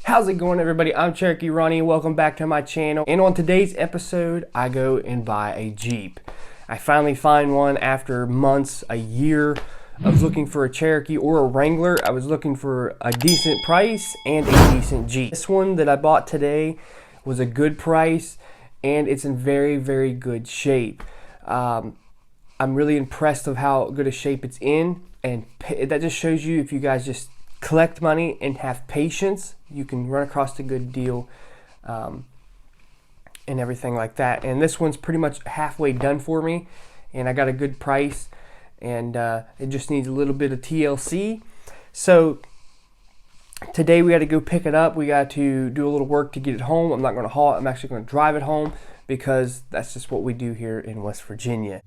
How's it going, everybody? I'm Cherokee Ronnie. Welcome back to my channel. And on today's episode, I go and buy a Jeep. I finally find one after months, a year of looking for a Cherokee or a Wrangler. I was looking for a decent price and a decent Jeep. This one that I bought today was a good price and it's in very, very good shape. I'm really impressed of how good a shape it's in, and that just shows you if you guys just collect money and have patience, you can run across a good deal and everything like that. And this one's pretty much halfway done for me, and I got a good price, and it just needs a little bit of TLC. So today we got to go pick it up. We got to do a little work to get it home. I'm not going to haul it. I'm actually going to drive it home because that's just what we do here in West Virginia.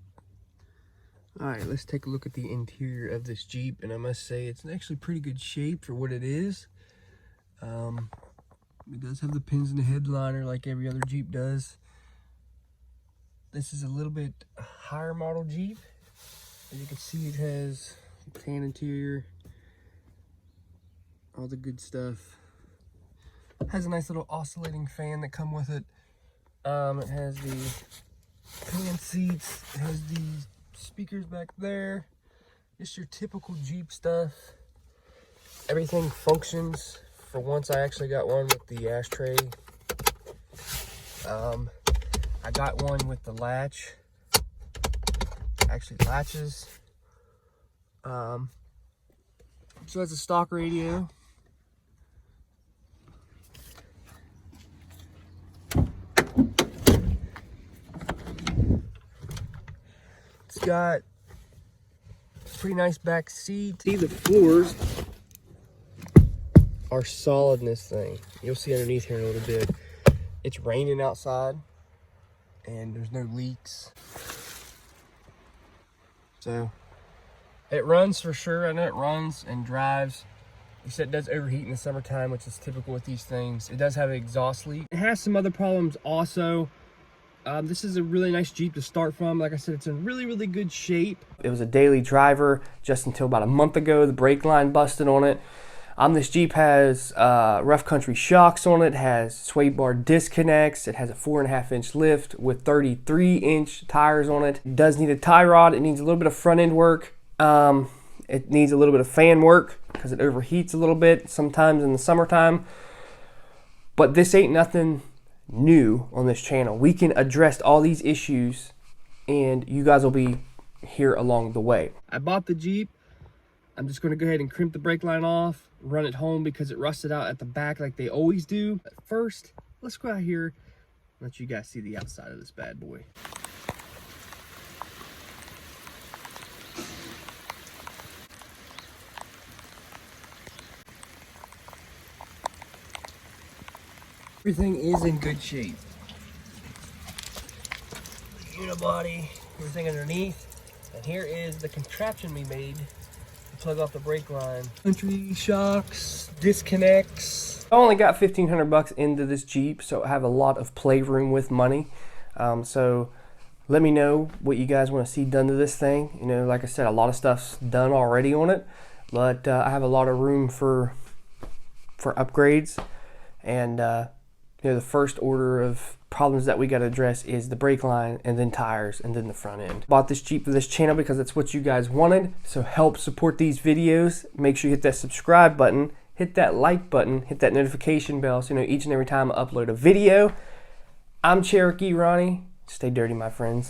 Alright, let's take a look at the interior of this Jeep, and I must say it's in actually pretty good shape for what it is. It does have the pins in the headliner like every other Jeep does. This is a little bit higher model Jeep. As you can see, it has tan interior, all the good stuff. It has a nice little oscillating fan that come with it. It has the pan seats, it has these speakers back there, just your typical Jeep stuff. Everything functions. For once, I actually got one with the ashtray. I got one with the latch. Actually latches. So it's a stock radio. It's got a pretty nice back seat. See, the floors are solid in this thing. You'll see underneath here in a little bit. It's raining outside and there's no leaks. So it runs for sure. I know it runs and drives. Except it does overheat in the summertime, which is typical with these things. It does have an exhaust leak. It has some other problems also. This is a really nice Jeep to start from. Like I said, it's in really, really good shape. It was a daily driver just until about a month ago. The brake line busted on it. This Jeep has rough country shocks on it, has sway bar disconnects, it has a 4.5-inch lift with 33-inch tires on it. It does need a tie rod, it needs a little bit of front end work. It needs a little bit of fan work because it overheats a little bit sometimes in the summertime. But this ain't nothing new on this channel. We can address all these issues and you guys will be here along the way. I bought the Jeep. I'm just going to go ahead and crimp the brake line off, run it home because it rusted out at the back like they always do. But first, let's go out here and let you guys see the outside of this bad boy. Everything is in good shape. The unibody, everything underneath. And here is the contraption we made to plug off the brake line. Country shocks, disconnects. I only got $1,500 into this Jeep, so I have a lot of playroom with money. So let me know what you guys want to see done to this thing. You know, like I said, a lot of stuff's done already on it, but I have a lot of room for upgrades. And you know, the first order of problems that we got to address is the brake line, and then tires, and then the front end. Bought this Jeep for this channel because that's what you guys wanted. So help support these videos. Make sure you hit that subscribe button, hit that like button, hit that notification bell so you know each and every time I upload a video. I'm Cherokee Ronnie. Stay dirty, my friends.